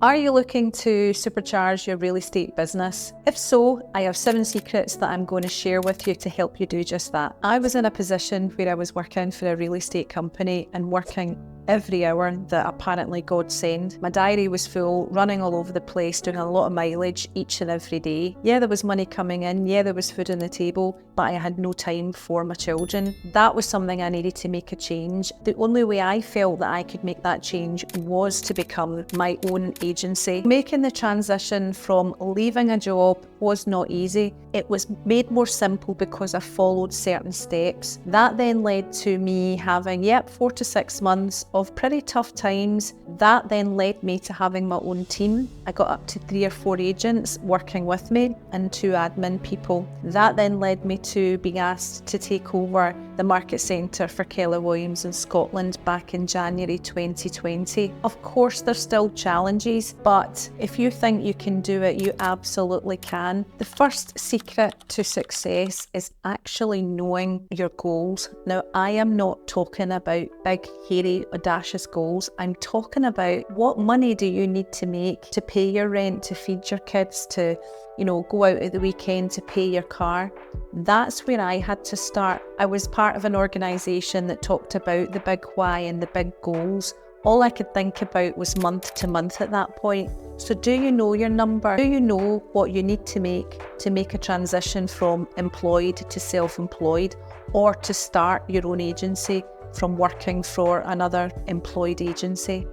Are you looking to supercharge your real estate business? If so, I have 7 secrets that I'm going to share with you to help you do just that. I was in a position where I was working for a real estate company and working every hour that apparently God sent. My diary was full, running all over the place, doing a lot of mileage each and every day. Yeah, there was money coming in, yeah, there was food on the table, but I had no time for my children. That was something I needed to make a change. The only way I felt that I could make that change was to become my own agency. Making the transition from leaving a job was not easy. It was made more simple because I followed certain steps. That then led to me having, 4 to 6 months of pretty tough times. That then led me to having my own team. I got up to 3 or 4 agents working with me and 2 admin people. That then led me to being asked to take over the market centre for Keller in Scotland back in January 2020. Of course, there's still challenges, but if you think you can do it, you absolutely can. The first secret to success is actually knowing your goals. Now, I am not talking about big, hairy, audacious goals. I'm talking about what money do you need to make to pay your rent, to feed your kids, to go out at the weekend, to pay your car. That's where I had to start. I was part of an organisation that talked about the big why and the big goals. All I could think about was month to month at that point. So do you know your number? Do you know what you need to make a transition from employed to self-employed, or to start your own agency from working for another employed agency?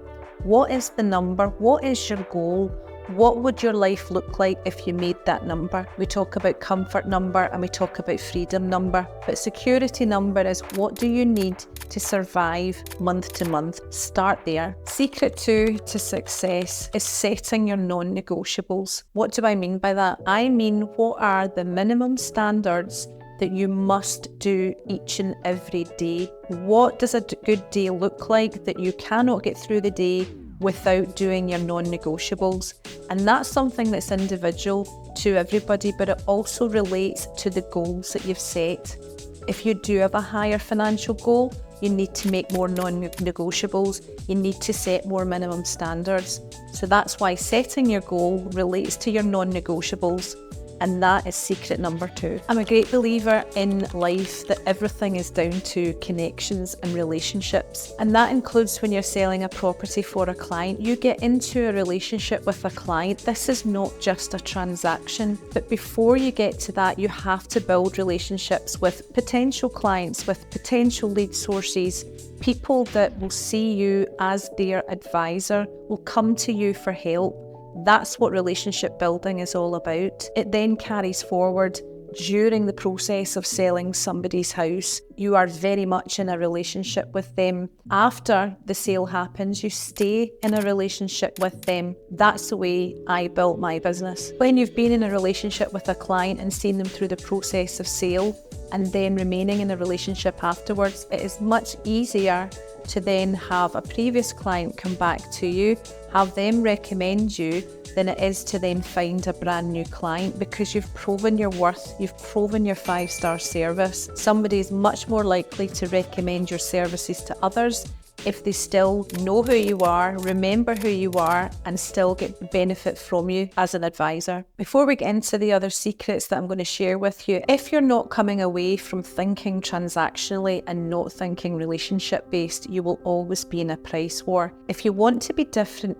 What is the number? What is your goal? What would your life look like if you made that number? We talk about comfort number and we talk about freedom number, but security number is what do you need to survive month to month? Start there. Secret 2 to success is setting your non-negotiables. What do I mean by that? I mean, what are the minimum standards that you must do each and every day? What does a good day look like that you cannot get through the day without doing your non-negotiables? And that's something that's individual to everybody, but it also relates to the goals that you've set. If you do have a higher financial goal, you need to make more non-negotiables. You need to set more minimum standards. So that's why setting your goal relates to your non-negotiables. And that is secret number 2. I'm a great believer in life that everything is down to connections and relationships. And that includes when you're selling a property for a client. You get into a relationship with a client. This is not just a transaction. But before you get to that, you have to build relationships with potential clients, with potential lead sources, people that will see you as their advisor, will come to you for help. That's what relationship building is all about. It then carries forward during the process of selling somebody's house. You are very much in a relationship with them. After the sale happens, you stay in a relationship with them. That's the way I built my business. When you've been in a relationship with a client and seen them through the process of sale and then remaining in a relationship afterwards, it is much easier to then have a previous client come back to you, have them recommend you, than it is to then find a brand new client, because you've proven your worth, you've proven your 5-star service. Somebody is much more likely to recommend your services to others if they still know who you are, remember who you are, and still get benefit from you as an advisor. Before we get into the other secrets that I'm going to share with you, if you're not coming away from thinking transactionally and not thinking relationship based, you will always be in a price war. If you want to be different,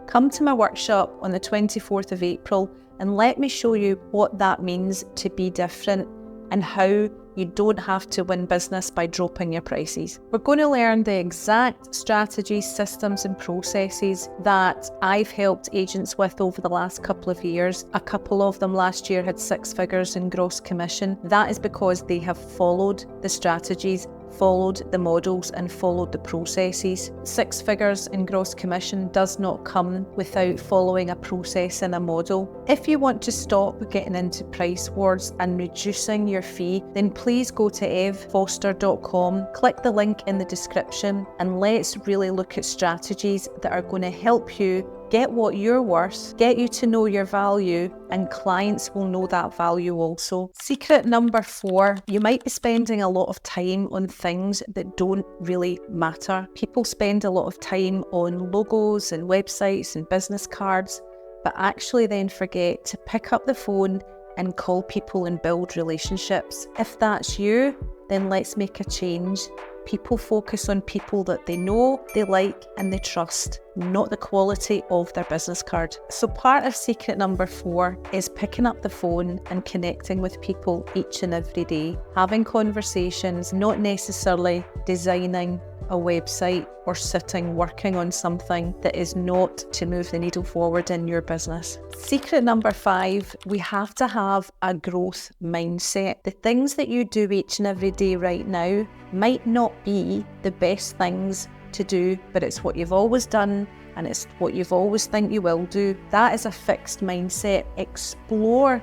come to my workshop on the 24th of April and let me show you what that means to be different and how you don't have to win business by dropping your prices. We're going to learn the exact strategies, systems and processes that I've helped agents with over the last couple of years. A couple of them last year had 6 figures in gross commission. That is because they have followed the strategies, followed the models and followed the processes. 6 figures in gross commission does not come without following a process and a model. If you want to stop getting into price wars and reducing your fee, then please go to evfoster.com, click the link in the description, and let's really look at strategies that are going to help you get what you're worth, get you to know your value, and clients will know that value also. Secret number 4, you might be spending a lot of time on things that don't really matter. People spend a lot of time on logos and websites and business cards, but actually then forget to pick up the phone and call people and build relationships. If that's you, then let's make a change. People focus on people that they know, they like, and they trust, not the quality of their business card. So part of secret number 4 is picking up the phone and connecting with people each and every day. Having conversations, not necessarily designing a website or sitting working on something that is not to move the needle forward in your business. Secret number 5, we have to have a growth mindset. The things that you do each and every day right now might not be the best things to do, but it's what you've always done and it's what you've always think you will do. That is a fixed mindset. Explore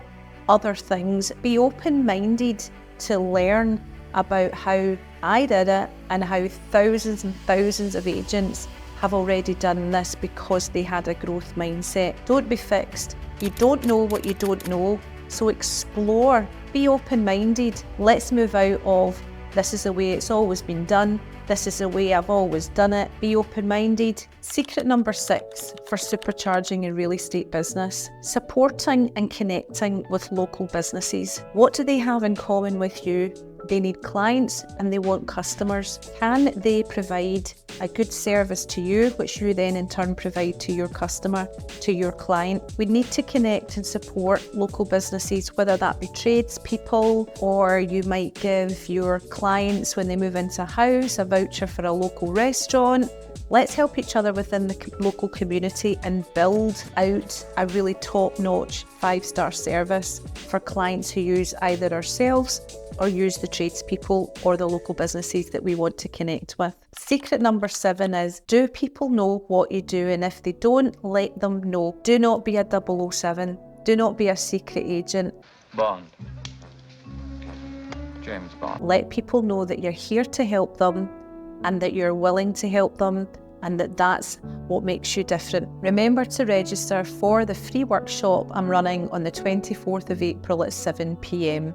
other things. Be open-minded to learn about how I did it and how thousands and thousands of agents have already done this because they had a growth mindset. Don't be fixed. You don't know what you don't know, so explore. Be open-minded. Let's move out of this is the way it's always been done. This is the way I've always done it. Be open-minded. Secret number 6 for supercharging your real estate business: supporting and connecting with local businesses. What do they have in common with you? They need clients and they want customers. Can they provide a good service to you, which you then in turn provide to your customer, to your client? We need to connect and support local businesses, whether that be tradespeople, or you might give your clients, when they move into a house, a voucher for a local restaurant. Let's help each other within the local community and build out a really top-notch 5-star service for clients who use either ourselves or use the tradespeople or the local businesses that we want to connect with. Secret number 7 is, do people know what you do? And if they don't, let them know. Do not be a 007. Do not be a secret agent. Bond. James Bond. Let people know that you're here to help them and that you're willing to help them, and that's what makes you different. Remember to register for the free workshop I'm running on the 24th of April at 7 p.m.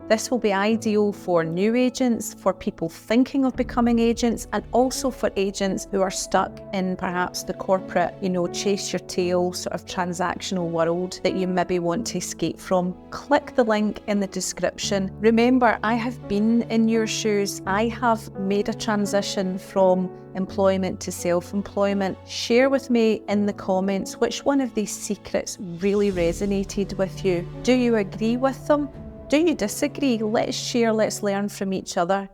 This will be ideal for new agents, for people thinking of becoming agents, and also for agents who are stuck in perhaps the corporate, chase your tail sort of transactional world that you maybe want to escape from. Click the link in the description. Remember, I have been in your shoes. I have made a transition from employment to self-employment. Share with me in the comments which one of these secrets really resonated with you. Do you agree with them? Do you disagree? Let's share, let's learn from each other.